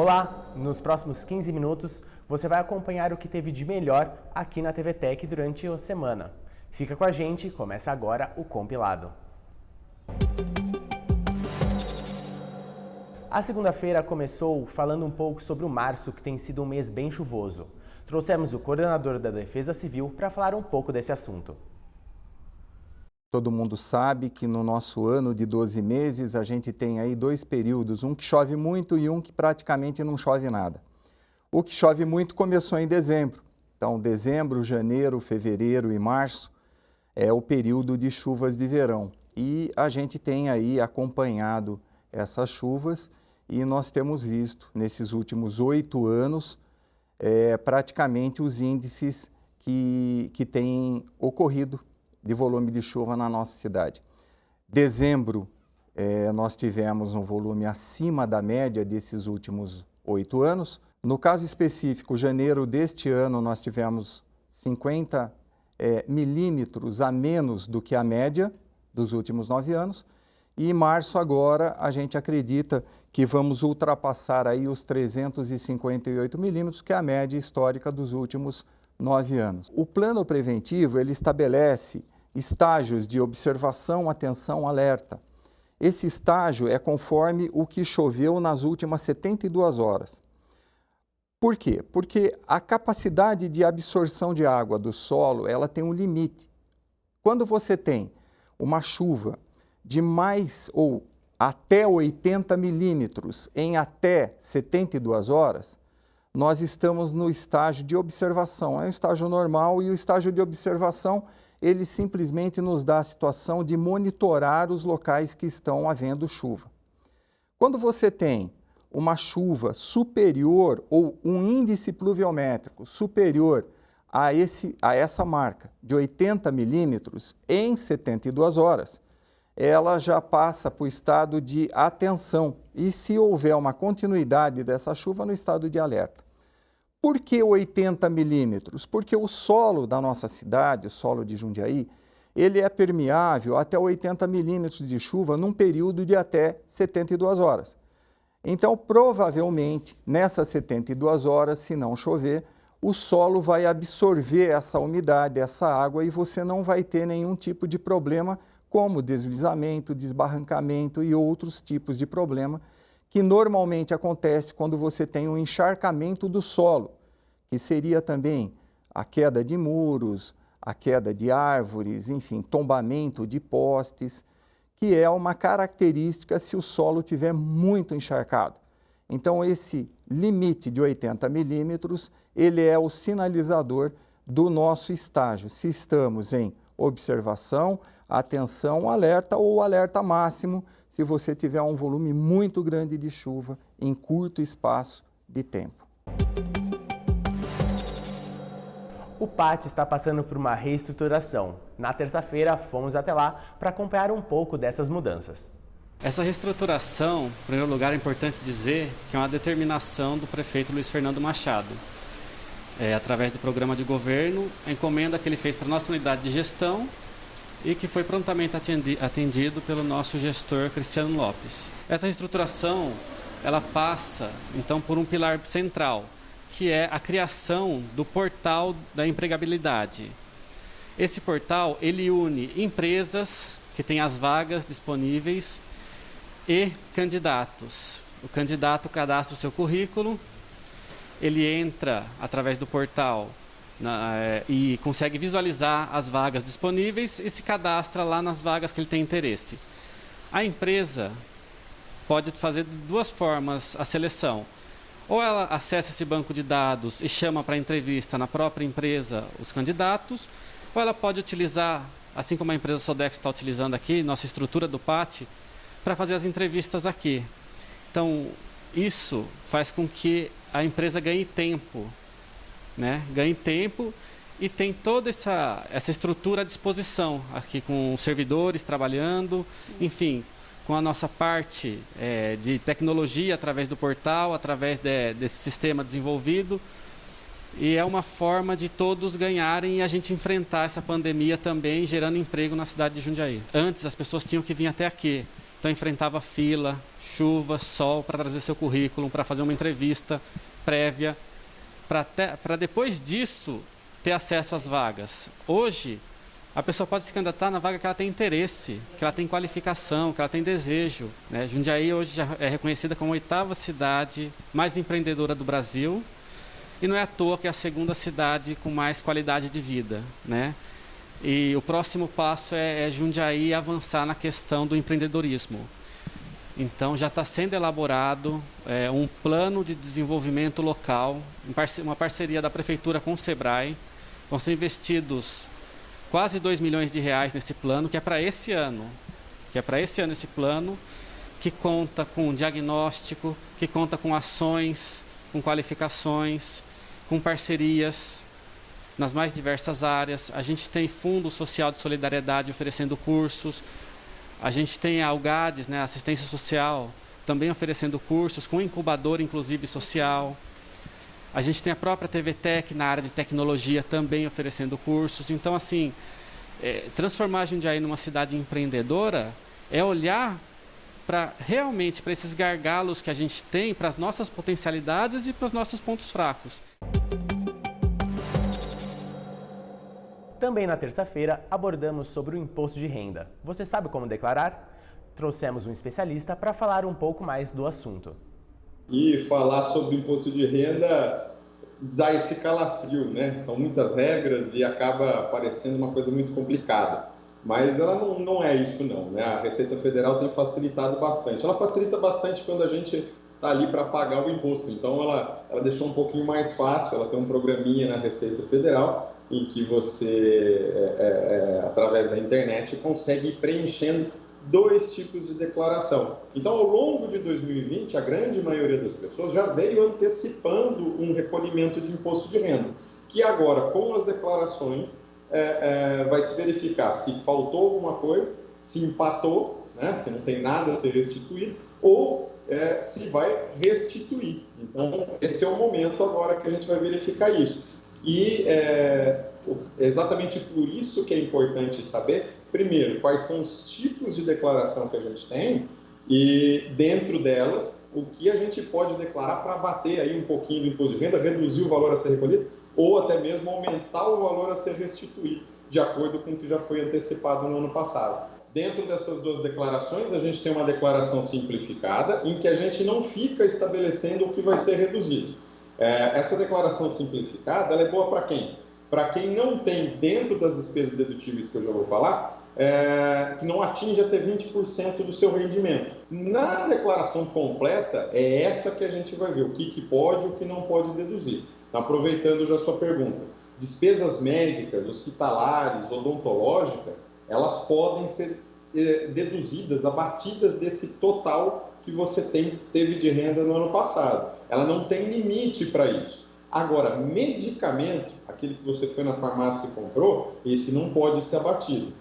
Olá! Nos próximos 15 minutos, você vai acompanhar o que teve de melhor aqui na TV Tech durante a semana. Fica com a gente, começa agora o compilado. A segunda-feira começou falando um pouco sobre o março, que tem sido um mês bem chuvoso. Trouxemos o coordenador da Defesa Civil para falar um pouco desse assunto. Todo mundo sabe que no nosso ano de 12 meses a gente tem aí dois períodos, um que chove muito e um que praticamente não chove nada. O que chove muito começou em dezembro. Então, dezembro, janeiro, fevereiro e março é o período de chuvas de verão. E a gente tem aí acompanhado essas chuvas e nós temos visto nesses últimos 8 anos praticamente os índices que têm ocorrido de volume de chuva na nossa cidade. Dezembro, nós tivemos um volume acima da média desses últimos 8 anos. No caso específico, janeiro deste ano, nós tivemos 50 milímetros a menos do que a média dos últimos 9 anos. E em março agora, a gente acredita que vamos ultrapassar aí os 358 milímetros, que é a média histórica dos últimos 9 anos. O plano preventivo, ele estabelece estágios de observação, atenção, alerta. Esse estágio é conforme o que choveu nas últimas 72 horas. Por quê? Porque a capacidade de absorção de água do solo, ela tem um limite. Quando você tem uma chuva de mais ou até 80 milímetros em até 72 horas, nós estamos no estágio de observação. É um estágio normal e o estágio de observação, ele simplesmente nos dá a situação de monitorar os locais que estão havendo chuva. Quando você tem uma chuva superior ou um índice pluviométrico superior a essa marca de 80 milímetros em 72 horas, ela já passa para o estado de atenção e, se houver uma continuidade dessa chuva, no estado de alerta. Por que 80 milímetros? Porque o solo da nossa cidade, o solo de Jundiaí, ele é permeável até 80 milímetros de chuva num período de até 72 horas. Então, provavelmente, nessas 72 horas, se não chover, o solo vai absorver essa umidade, essa água, e você não vai ter nenhum tipo de problema, como deslizamento, desbarrancamento e outros tipos de problema que normalmente acontece quando você tem um encharcamento do solo, que seria também a queda de muros, a queda de árvores, enfim, tombamento de postes, que é uma característica se o solo estiver muito encharcado. Então, esse limite de 80 milímetros, ele é o sinalizador do nosso estágio, se estamos em observação, atenção, alerta ou alerta máximo, se você tiver um volume muito grande de chuva em curto espaço de tempo. O PAT está passando por uma reestruturação. Na terça-feira, fomos até lá para acompanhar um pouco dessas mudanças. Essa reestruturação, em primeiro lugar, é importante dizer que é uma determinação do prefeito Luiz Fernando Machado. Através do programa de governo, a encomenda que ele fez para a nossa unidade de gestão e que foi prontamente atendido pelo nosso gestor Cristiano Lopes. Essa reestruturação, ela passa, então, por um pilar central, que é a criação do portal da empregabilidade. Esse portal, ele une empresas que têm as vagas disponíveis e candidatos. O candidato cadastra o seu currículo, ele entra através do portal e consegue visualizar as vagas disponíveis e se cadastra lá nas vagas que ele tem interesse. A empresa pode fazer de duas formas a seleção. Ou ela acessa esse banco de dados e chama para entrevista na própria empresa os candidatos, ou ela pode utilizar, assim como a empresa Sodexo está utilizando aqui, nossa estrutura do PAT, para fazer as entrevistas aqui. Então, isso faz com que a empresa ganhe tempo, né? Ganhe tempo e tem toda essa estrutura à disposição, aqui com os servidores trabalhando, enfim, com a nossa parte de tecnologia através do portal, através desse sistema desenvolvido. E é uma forma de todos ganharem e a gente enfrentar essa pandemia também, gerando emprego na cidade de Jundiaí. Antes as pessoas tinham que vir até aqui, Então enfrentava fila, chuva, sol para trazer seu currículo, para fazer uma entrevista prévia, para depois disso ter acesso às vagas. Hoje, a pessoa pode se candidatar na vaga que ela tem interesse, que ela tem qualificação, que ela tem desejo, né? Jundiaí hoje já é reconhecida como a 8ª cidade mais empreendedora do Brasil e não é à toa que é a 2ª cidade com mais qualidade de vida, né? E o próximo passo é Jundiaí avançar na questão do empreendedorismo. Então já está sendo elaborado um plano de desenvolvimento local, uma parceria da Prefeitura com o Sebrae. Vão ser investidos quase R$2 milhões nesse plano, que é para esse ano. Esse plano, que conta com diagnóstico, que conta com ações, com qualificações, com parcerias nas mais diversas áreas. A gente tem Fundo Social de Solidariedade oferecendo cursos. A gente tem a UGADES, né, Assistência Social, também oferecendo cursos, com incubador, inclusive, social. A gente tem a própria TVTech na área de tecnologia também oferecendo cursos. Então, assim, transformar Jundiaí numa cidade empreendedora é olhar realmente para esses gargalos que a gente tem, para as nossas potencialidades e para os nossos pontos fracos. Também na terça-feira, abordamos sobre o imposto de renda. Você sabe como declarar? Trouxemos um especialista para falar um pouco mais do assunto. E falar sobre o imposto de renda dá esse calafrio, né? São muitas regras e acaba parecendo uma coisa muito complicada. Mas ela não é isso não, né? A Receita Federal tem facilitado bastante. Ela facilita bastante quando a gente está ali para pagar o imposto. Então ela deixou um pouquinho mais fácil, ela tem um programinha na Receita Federal em que você, através da internet, consegue ir preenchendo 2 tipos de declaração. Então, ao longo de 2020, a grande maioria das pessoas já veio antecipando um recolhimento de imposto de renda, que agora, com as declarações, vai se verificar se faltou alguma coisa, se empatou, né, se não tem nada a ser restituído, ou se vai restituir. Então, esse é o momento agora que a gente vai verificar isso. E exatamente por isso que é importante saber, primeiro, quais são os tipos de declaração que a gente tem e, dentro delas, o que a gente pode declarar para abater aí um pouquinho do imposto de renda, reduzir o valor a ser recolhido ou até mesmo aumentar o valor a ser restituído, de acordo com o que já foi antecipado no ano passado. Dentro dessas 2 declarações, a gente tem uma declaração simplificada, em que a gente não fica estabelecendo o que vai ser reduzido. Essa declaração simplificada, ela é boa para quem? Para quem não tem, dentro das despesas dedutíveis que eu já vou falar, que não atinge até 20% do seu rendimento. Na declaração completa, é essa que a gente vai ver, o que pode e o que não pode deduzir. Então, aproveitando já a sua pergunta, despesas médicas, hospitalares, odontológicas, elas podem ser deduzidas, abatidas desse total que você teve de renda no ano passado. Ela não tem limite para isso. Agora, medicamento, aquele que você foi na farmácia e comprou, esse não pode ser abatido.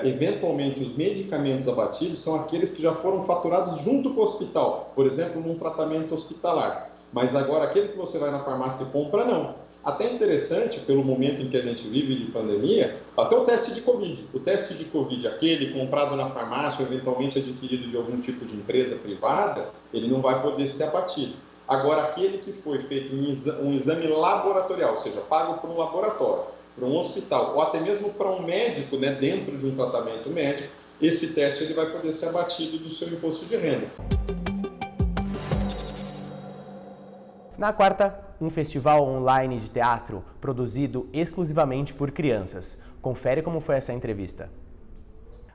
Eventualmente, os medicamentos abatidos são aqueles que já foram faturados junto com o hospital, por exemplo, num tratamento hospitalar. Mas agora, aquele que você vai na farmácia e compra, não. Até interessante, pelo momento em que a gente vive de pandemia, até o teste de Covid. O teste de Covid, aquele comprado na farmácia, ou eventualmente adquirido de algum tipo de empresa privada, ele não vai poder ser abatido. Agora, aquele que foi feito um exame laboratorial, ou seja, pago por um laboratório, para um hospital, ou até mesmo para um médico, né, dentro de um tratamento médico, esse teste ele vai poder ser abatido do seu imposto de renda. Na quarta, um festival online de teatro produzido exclusivamente por crianças. Confere como foi essa entrevista.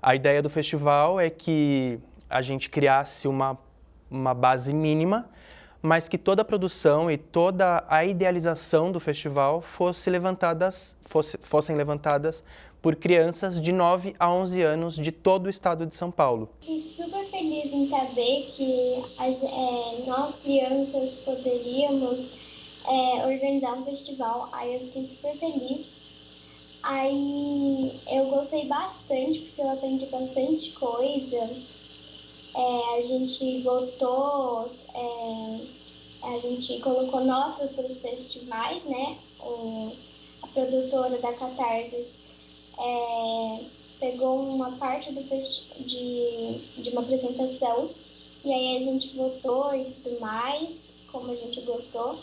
A ideia do festival é que a gente criasse uma base mínima, mas que toda a produção e toda a idealização do festival fossem levantadas por crianças de 9 a 11 anos de todo o estado de São Paulo. Fiquei super feliz em saber que nós, crianças, poderíamos organizar um festival. Aí eu fiquei super feliz. Aí eu gostei bastante, porque eu aprendi bastante coisa. A gente votou, a gente colocou notas para os festivais, né? A produtora da Catarse pegou uma parte de uma apresentação e aí a gente votou e tudo mais, como a gente gostou.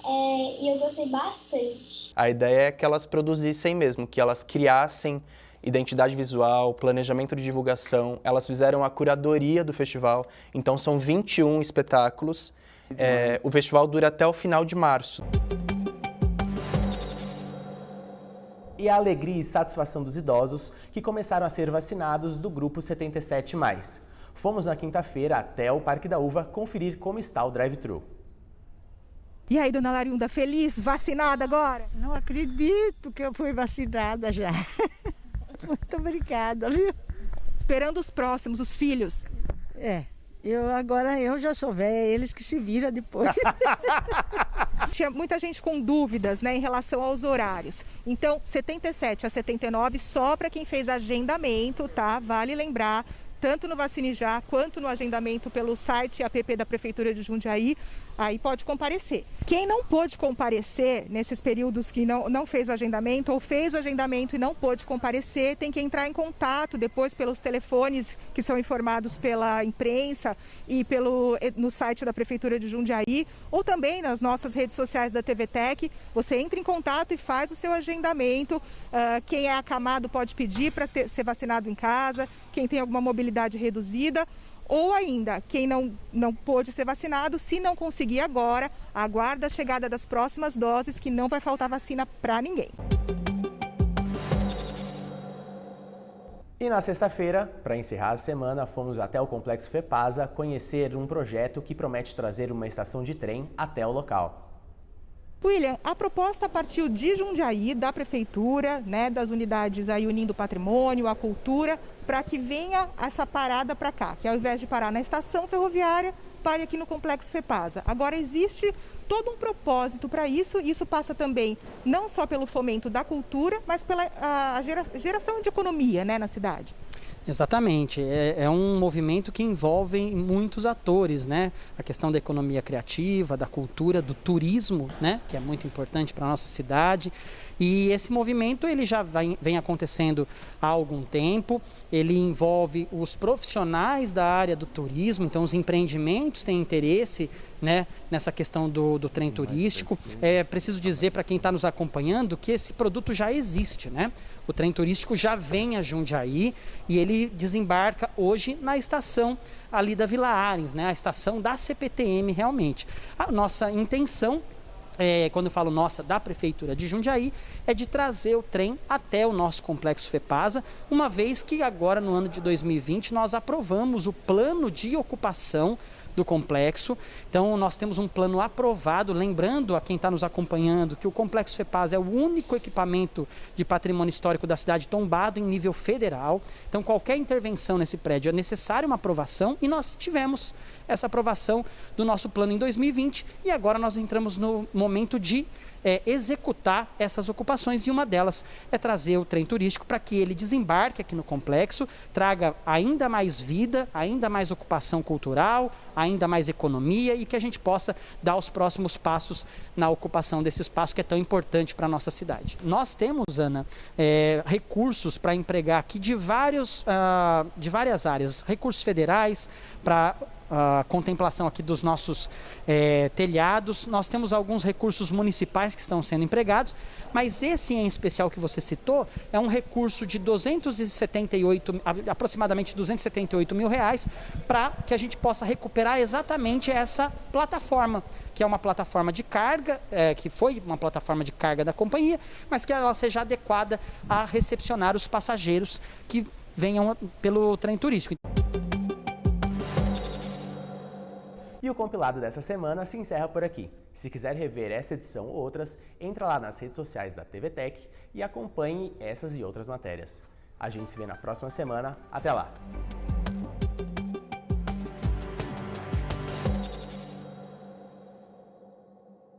E eu gostei bastante. A ideia é que elas produzissem mesmo, que elas criassem identidade visual, planejamento de divulgação. Elas fizeram a curadoria do festival, então são 21 espetáculos. O festival dura até o final de março. E a alegria e satisfação dos idosos que começaram a ser vacinados do grupo 77+. Fomos na quinta-feira até o Parque da Uva conferir como está o drive-thru. E aí, dona Lariunda, feliz, vacinada agora? Não acredito que eu fui vacinada já. Muito obrigada, viu? Esperando os próximos, os filhos. Eu já sou velha, eles que se viram depois. Tinha muita gente com dúvidas, né, em relação aos horários. Então, 77 a 79 só para quem fez agendamento, tá? Vale lembrar, tanto no Vacine Já quanto no agendamento pelo site app da Prefeitura de Jundiaí, aí pode comparecer. Quem não pôde comparecer nesses períodos que não fez o agendamento ou fez o agendamento e não pôde comparecer, tem que entrar em contato depois pelos telefones que são informados pela imprensa e no site da Prefeitura de Jundiaí ou também nas nossas redes sociais da TVTech. Você entra em contato e faz o seu agendamento. Quem é acamado pode pedir para ser vacinado em casa, quem tem alguma mobilidade reduzida. Ou ainda, quem não pôde ser vacinado, se não conseguir agora, aguarda a chegada das próximas doses, que não vai faltar vacina para ninguém. E na sexta-feira, para encerrar a semana, fomos até o Complexo FEPASA conhecer um projeto que promete trazer uma estação de trem até o local. William, a proposta partiu de Jundiaí, da Prefeitura, né, das unidades aí unindo o patrimônio, a cultura, para que venha essa parada para cá, que ao invés de parar na estação ferroviária, pare aqui no Complexo FEPASA. Agora existe todo um propósito para isso, e isso passa também não só pelo fomento da cultura, mas pela geração de economia, né, na cidade. Exatamente, é um movimento que envolve muitos atores, né? A questão da economia criativa, da cultura, do turismo, né? Que é muito importante para a nossa cidade. E esse movimento ele já vem acontecendo há algum tempo. Ele envolve os profissionais da área do turismo, então os empreendimentos têm interesse, né, nessa questão do trem turístico. É preciso dizer para quem está nos acompanhando que esse produto já existe, né? O trem turístico já vem a Jundiaí e ele desembarca hoje na estação ali da Vila Arens, né? A estação da CPTM realmente. A nossa intenção, quando eu falo nossa, da Prefeitura de Jundiaí, é de trazer o trem até o nosso Complexo FEPASA, uma vez que agora no ano de 2020 nós aprovamos o plano de ocupação do complexo. Então nós temos um plano aprovado, lembrando a quem está nos acompanhando que o Complexo FEPASA é o único equipamento de patrimônio histórico da cidade tombado em nível federal. Então qualquer intervenção nesse prédio é necessária uma aprovação e nós tivemos essa aprovação do nosso plano em 2020 e agora nós entramos no momento de executar essas ocupações e uma delas é trazer o trem turístico para que ele desembarque aqui no complexo, traga ainda mais vida, ainda mais ocupação cultural, ainda mais economia e que a gente possa dar os próximos passos na ocupação desse espaço que é tão importante para a nossa cidade. Nós temos, Ana, recursos para empregar aqui de várias áreas, recursos federais para a contemplação aqui dos nossos telhados. Nós temos alguns recursos municipais que estão sendo empregados, mas esse em especial que você citou é um recurso de aproximadamente 278 mil reais para que a gente possa recuperar exatamente essa plataforma, que é uma plataforma de carga, que foi uma plataforma de carga da companhia, mas que ela seja adequada a recepcionar os passageiros que venham pelo trem turístico. E o compilado dessa semana se encerra por aqui. Se quiser rever essa edição ou outras, entra lá nas redes sociais da TVTech e acompanhe essas e outras matérias. A gente se vê na próxima semana. Até lá!